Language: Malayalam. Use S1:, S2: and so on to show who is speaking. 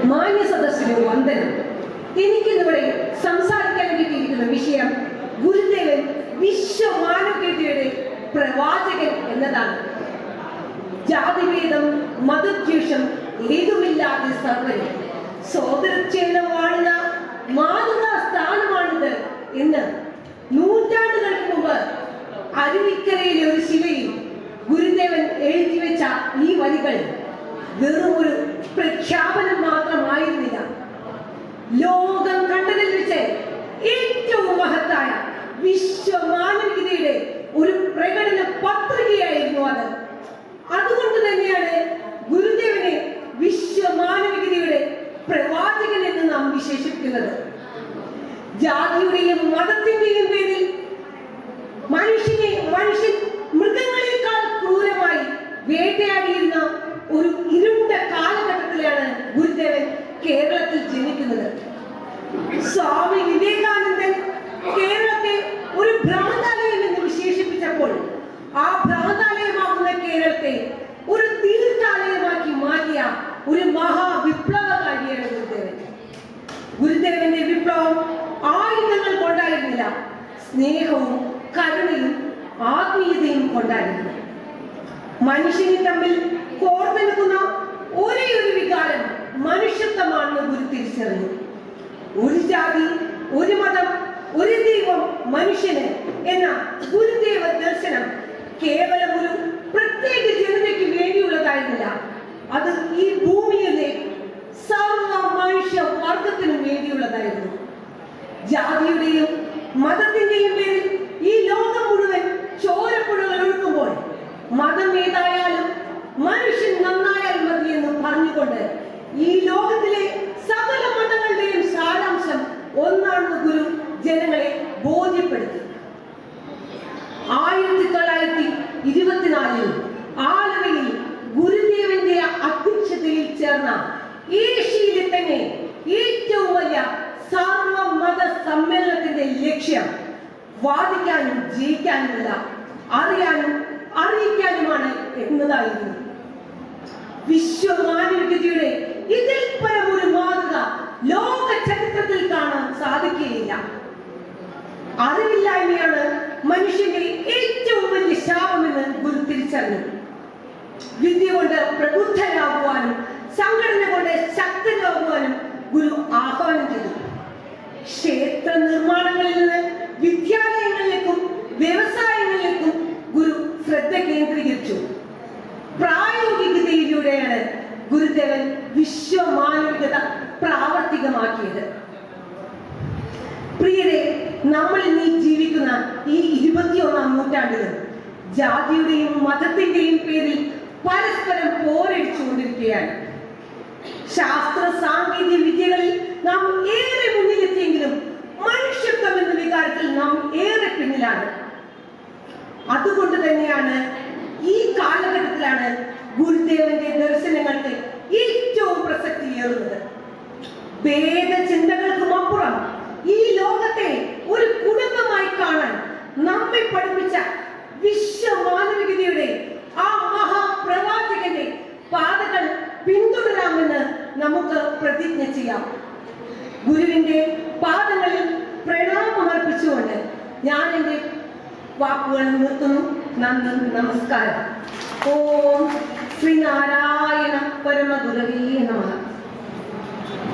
S1: മാന്യ സദസ്സിന് വന്ദനം. എനിക്കിന്നിവിടെ സംസാരിക്കാൻ കിട്ടിയിരിക്കുന്ന വിഷയം ഗുരുദേവൻ വിശ്വമാനവികതയുടെ പ്രവാചകൻ എന്നതാണ്. ജാതിഭേദം മതദ്വേഷം ഏതുമില്ലാതെ സർവ്വരും സോദരച്ഛേദം വാഴുന്ന മാതൃകാ സ്ഥാനമാണിത് എന്ന് നൂറ്റാണ്ടുകൾക്ക് മുമ്പ് അരുവിക്കരയിലെ ഒരു ശിലയിൽ ഗുരുദേവൻ എഴുതി വെച്ച ഈ വരികൾ വെറും ഒരു പ്രഖ്യാപനം മാത്രമായിരുന്നില്ല. ലോകം കണ്ടതിൽ വെച്ച് ഏറ്റവും മഹത്തായ വിശ്വമാനവികതയുടെ ഒരു പ്രകടന പത്രികയായിരുന്നു അത്. അതുകൊണ്ട് തന്നെയാണ് ഗുരുദേവനെ വിശ്വമാനവികതയുടെ പ്രവാചകൻ എന്ന് നാം വിശേഷിപ്പിക്കുന്നത്. ജാതിയുടെയും മതത്തിന്റെയും പേരിൽ മനുഷ്യൻ മൃഗങ്ങളെക്കാൾ ക്രൂരമായി വേട്ടയാടിയിരുന്ന ഒരു ഇരുണ്ട കാലഘട്ടത്തിലാണ് ഗുരുദേവൻ കേരളത്തിൽ ജനിക്കുന്നത്. സ്വാമി വിവേകാനന്ദൻ കേരളത്തെ ഒരു ഭ്രാന്താലയം എന്ന് വിശേഷിപ്പിച്ചപ്പോൾ ആ ഭ്രാന്താലയമാകുന്ന കേരളത്തെ ഒരു തീർത്ഥാലയമാക്കി മാറ്റിയ ഒരു മഹാവിപ്ലവകാരിയാണ് ഗുരുദേവൻ. ഗുരുദേവന്റെ വിപ്ലവം ആയുധങ്ങൾ കൊണ്ടായിരുന്നില്ല, സ്നേഹവും കരുണയും ആത്മീയതയും കൊണ്ടായിരുന്നു. മനുഷ്യനെ തമ്മിൽ കോർത്തിണക്കുന്ന ഒരേ ഒരു വികാരം മനുഷ്യത്വമാണെന്ന് ഗുരു തിരിച്ചറിഞ്ഞു. ഒരു ജാതി, ഒരു മതം, ഒരു ദൈവം മനുഷ്യന് എന്ന ഗുരുദേവ ദർശനം കേവലം ഒരു പ്രത്യേക ജനതയ്ക്ക് വേണ്ടിയുള്ളതായിരുന്നില്ല, അത് ഈ ഭൂമിയിലെ സർവ മനുഷ്യ വർഗത്തിനും വേണ്ടിയുള്ളതായിരുന്നു. ജാതിയുടെയും മതത്തിന്റെയും പേരിൽ ഈ ലോകം മുഴുവൻ ചോരപ്പുഴകൾ ഒഴുക്കുമ്പോൾ മതം ഏതായാലും മനുഷ്യൻ നന്നായാൽ മതി എന്ന് പറഞ്ഞുകൊണ്ട് ഈ ലോകത്തിലെ സകല മതങ്ങളുടെയും സാരാംശം ഒന്നാണെന്ന് ഗുരു ജനങ്ങളെ ബോധ്യപ്പെടുത്തി. 1924 ആലുവയിൽ ഗുരുദേവന്റെ അധ്യക്ഷതയിൽ ചേർന്ന ഏഷ്യയിലെ തന്നെ ഏറ്റവും വലിയ സർവമത സമ്മേളനത്തിന്റെ ലക്ഷ്യം വാദിക്കാനും ജയിക്കാനുമല്ല, അറിയാനും അറിയിക്കാനുമാണ് എന്നതായിരുന്നു. വിശ്വമാനവികതയുടെ ഇതിൽ പരം ഒരു മാതൃക ലോക ചരിത്രത്തിൽ കാണാൻ സാധിക്കുകയില്ല. അറിവില്ലായ്മയാണ് മനുഷ്യന്റെ ഏറ്റവും വലിയ ശാപമെന്ന് ഗുരു തിരിച്ചറിഞ്ഞു. വിദ്യ കൊണ്ട് പ്രബുദ്ധരാകുവാനും സംഘടന കൊണ്ട് ശക്തരാകുവാനും ഗുരു ആഹ്വാനം ചെയ്തു. ക്ഷേത്ര നിർമ്മാണങ്ങളിൽ നിന്ന് വിദ്യാലയങ്ങളിലേക്കും വ്യവസായങ്ങളിലേക്കും ഗുരു ശ്രദ്ധ കേന്ദ്രീകരിച്ചു. പ്രായോഗികതയിലൂടെയാണ് ഗുരുദേവൻ വിശ്വമാനവികത പ്രാവർത്തികമാക്കിയത്. പ്രിയരെ, നമ്മൾ ഇന്ന് ജീവിക്കുന്ന ഈ 21ാം നൂറ്റാണ്ടിൽ ജാതിയുടെയും മതത്തിന്റെയും പേരിൽ പരസ്പരം പോരടിച്ചുകൊണ്ടിരിക്കുകയാണ്. ശാസ്ത്ര സാങ്കേതിക വിദ്യകളിൽ നാം ഏറെ മുന്നിലെത്തിയെങ്കിലും മനുഷ്യത്വം എന്ന വികാരത്തിൽ നാം ഏറെ പിന്നിലാണ്. അതുകൊണ്ട് തന്നെയാണ് ഈ കാലഘട്ടത്തിലാണ് ഗുരുദേവന്റെ ദർശനങ്ങൾക്ക് ഏറ്റവും പ്രസക്തിയേറുന്നത്. ഭേദചിന്തകൾക്കും അപ്പുറം ഈ ലോകത്തെ ഒരു കുടുംബമായി കാണാൻ നമ്മെ പഠിപ്പിച്ച വിശ്വമാനവികതയുടെ ആ മഹാപ്രവാചകന്റെ പാതകൾ പിന്തുടരാമെന്ന് നമുക്ക് പ്രതിജ്ഞ ചെയ്യാം. ഗുരുവിന്റെ പാദങ്ങളിൽ പ്രണാമമർപ്പിച്ചുകൊണ്ട് ഞാൻ എൻ്റെ വാക്കുകൾ നിർത്തുന്നു. നന്ദി, നമസ്കാരം. ഓം ശ്രീനാരായണ പരമഗുരവേ നമഃ.